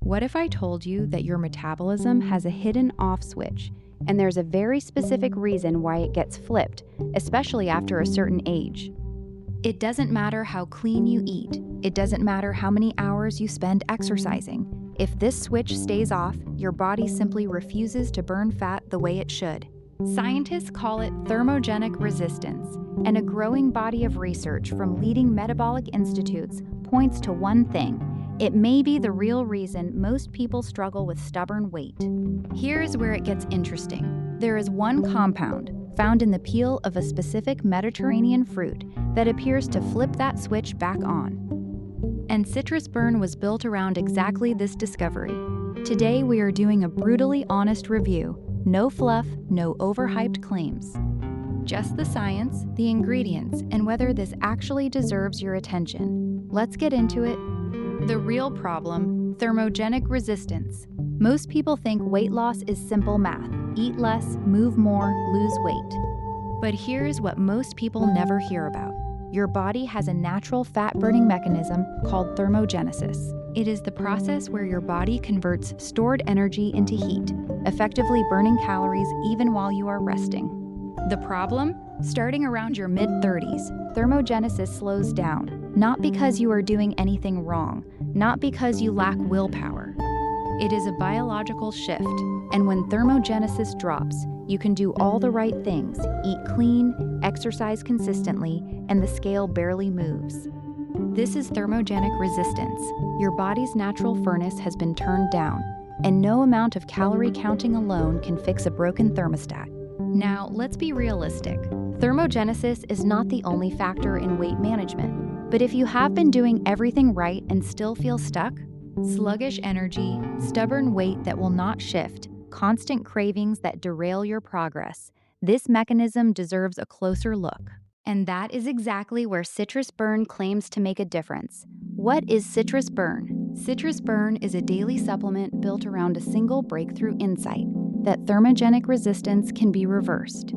What if I told you that your metabolism has a hidden off switch, and there's a very specific reason why it gets flipped, especially after a certain age? It doesn't matter how clean you eat. It doesn't matter how many hours you spend exercising. If this switch stays off, your body simply refuses to burn fat the way it should. Scientists call it thermogenic resistance, and a growing body of research from leading metabolic institutes points to one thing. It may be the real reason most people struggle with stubborn weight. Here's where it gets interesting. There is one compound, found in the peel of a specific Mediterranean fruit, that appears to flip that switch back on. And citrus burn was built around exactly this discovery. Today we are doing a brutally honest review. No fluff, no overhyped claims. Just the science, the ingredients, and whether this actually deserves your attention. Let's get into it. The real problem: thermogenic resistance. Most people think weight loss is simple math. Eat less, move more, lose weight. But here's what most people never hear about. Your body has a natural fat-burning mechanism called thermogenesis. It is the process where your body converts stored energy into heat, effectively burning calories even while you are resting. The problem? Starting around your mid-30s, thermogenesis slows down, not because you are doing anything wrong, not because you lack willpower. It is a biological shift, and when thermogenesis drops, you can do all the right things, eat clean, exercise consistently, and the scale barely moves. This is thermogenic resistance. Your body's natural furnace has been turned down, and no amount of calorie counting alone can fix a broken thermostat. Now, let's be realistic. Thermogenesis is not the only factor in weight management, but if you have been doing everything right and still feel stuck, sluggish energy, stubborn weight that will not shift, constant cravings that derail your progress, this mechanism deserves a closer look. And that is exactly where citrus burn claims to make a difference. What is citrus burn? Citrus burn is a daily supplement built around a single breakthrough insight: that thermogenic resistance can be reversed.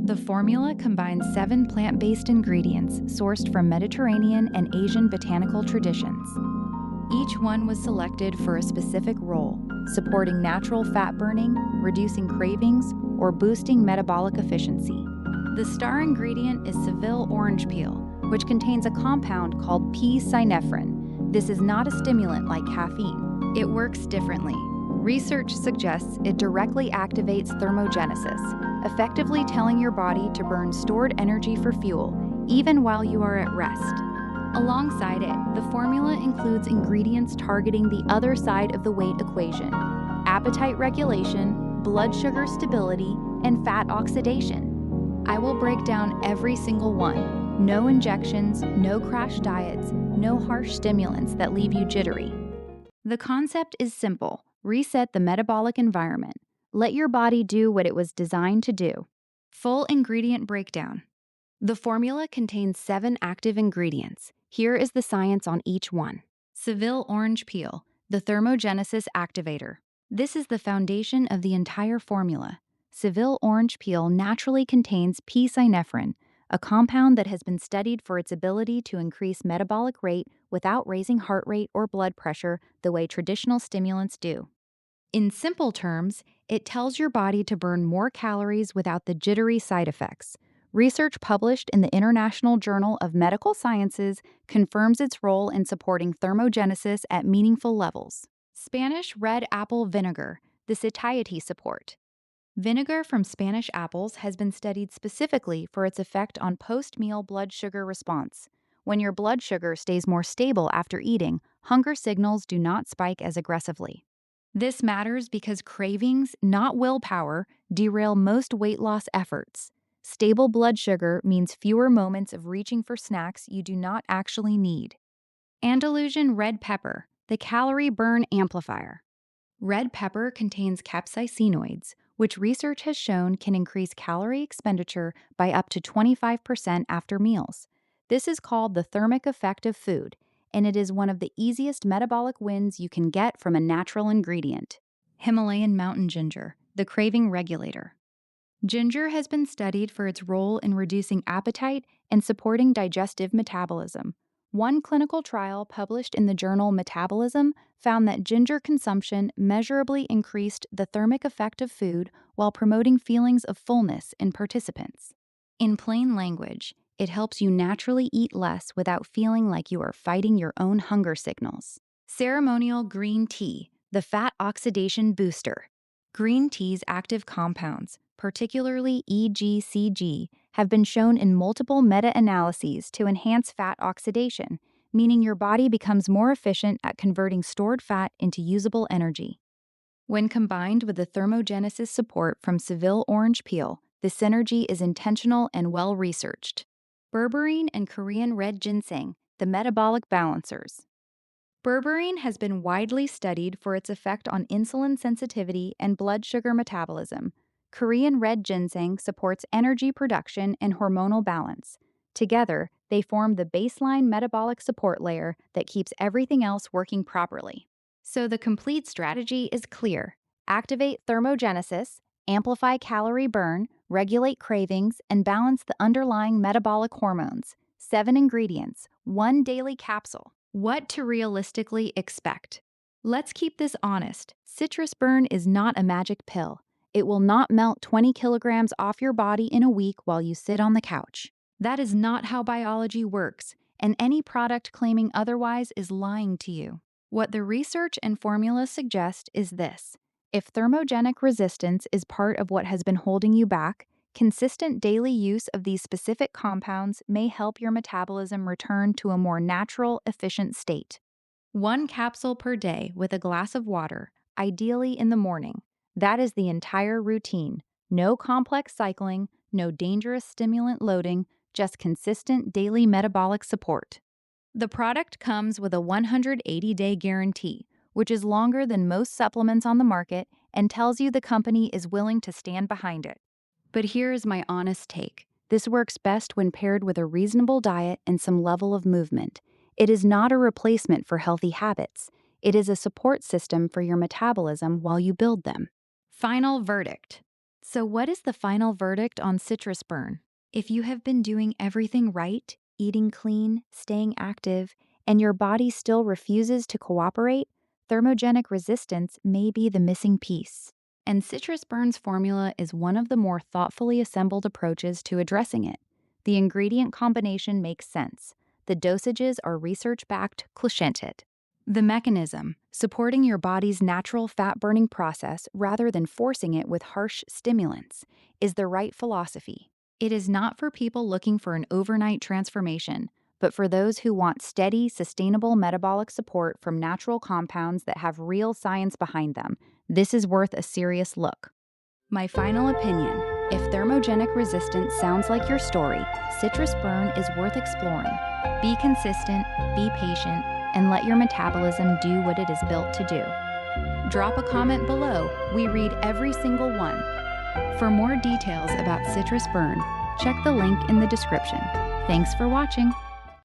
The formula combines 7 plant-based ingredients sourced from Mediterranean and Asian botanical traditions. Each one was selected for a specific role, supporting natural fat burning, reducing cravings, or boosting metabolic efficiency. The star ingredient is Seville Orange Peel, which contains a compound called p-synephrine. This is not a stimulant like caffeine. It works differently. Research suggests it directly activates thermogenesis, effectively telling your body to burn stored energy for fuel, even while you are at rest. Alongside it, the formula includes ingredients targeting the other side of the weight equation: appetite regulation, blood sugar stability, and fat oxidation. I will break down every single one. No injections, no crash diets, no harsh stimulants that leave you jittery. The concept is simple. Reset the metabolic environment. Let your body do what it was designed to do. Full ingredient breakdown. The formula contains 7 active ingredients. Here is the science on each one. Seville Orange Peel, the thermogenesis activator. This is the foundation of the entire formula. Seville Orange Peel naturally contains p-synephrine, a compound that has been studied for its ability to increase metabolic rate without raising heart rate or blood pressure the way traditional stimulants do. In simple terms, it tells your body to burn more calories without the jittery side effects. Research published in the International Journal of Medical Sciences confirms its role in supporting thermogenesis at meaningful levels. Spanish red apple vinegar, the satiety support. Vinegar from Spanish apples has been studied specifically for its effect on post-meal blood sugar response. When your blood sugar stays more stable after eating, hunger signals do not spike as aggressively. This matters because cravings, not willpower, derail most weight loss efforts. Stable blood sugar means fewer moments of reaching for snacks you do not actually need. Andalusian red pepper, the calorie burn amplifier. Red pepper contains capsaicinoids, which research has shown can increase calorie expenditure by up to 25% after meals. This is called the thermic effect of food, and it is one of the easiest metabolic wins you can get from a natural ingredient. Himalayan mountain ginger, the craving regulator. Ginger has been studied for its role in reducing appetite and supporting digestive metabolism. One clinical trial published in the journal Metabolism found that ginger consumption measurably increased the thermic effect of food while promoting feelings of fullness in participants. In plain language, it helps you naturally eat less without feeling like you are fighting your own hunger signals. Ceremonial green tea, the fat oxidation booster. Green tea's active compounds, particularly EGCG, have been shown in multiple meta-analyses to enhance fat oxidation, meaning your body becomes more efficient at converting stored fat into usable energy. When combined with the thermogenesis support from Seville Orange Peel, the synergy is intentional and well-researched. Berberine and Korean red ginseng, the metabolic balancers. Berberine has been widely studied for its effect on insulin sensitivity and blood sugar metabolism. Korean red ginseng supports energy production and hormonal balance. Together, they form the baseline metabolic support layer that keeps everything else working properly. So the complete strategy is clear. Activate thermogenesis, amplify calorie burn, regulate cravings, and balance the underlying metabolic hormones. 7 ingredients, 1 daily capsule. What to realistically expect? Let's keep this honest. Citrus burn is not a magic pill. It will not melt 20 kilograms off your body in a week while you sit on the couch. That is not how biology works, and any product claiming otherwise is lying to you. What the research and formula suggest is this. If thermogenic resistance is part of what has been holding you back, consistent daily use of these specific compounds may help your metabolism return to a more natural, efficient state. 1 capsule per day with a glass of water, ideally in the morning. That is the entire routine. No complex cycling, no dangerous stimulant loading, just consistent daily metabolic support. The product comes with a 180-day guarantee, which is longer than most supplements on the market and tells you the company is willing to stand behind it. But here is my honest take. This works best when paired with a reasonable diet and some level of movement. It is not a replacement for healthy habits. It is a support system for your metabolism while you build them. Final verdict. So what is the final verdict on citrus burn? If you have been doing everything right, eating clean, staying active, and your body still refuses to cooperate, thermogenic resistance may be the missing piece. And citrus burn's formula is one of the more thoughtfully assembled approaches to addressing it. The ingredient combination makes sense. The dosages are research-backed, clichéted. The mechanism, supporting your body's natural fat-burning process rather than forcing it with harsh stimulants, is the right philosophy. It is not for people looking for an overnight transformation, but for those who want steady, sustainable metabolic support from natural compounds that have real science behind them. This is worth a serious look. My final opinion, if thermogenic resistance sounds like your story, citrus burn is worth exploring. Be consistent, be patient, and let your metabolism do what it is built to do. Drop a comment below. We read every single one. For more details about citrus burn, check the link in the description. Thanks for watching.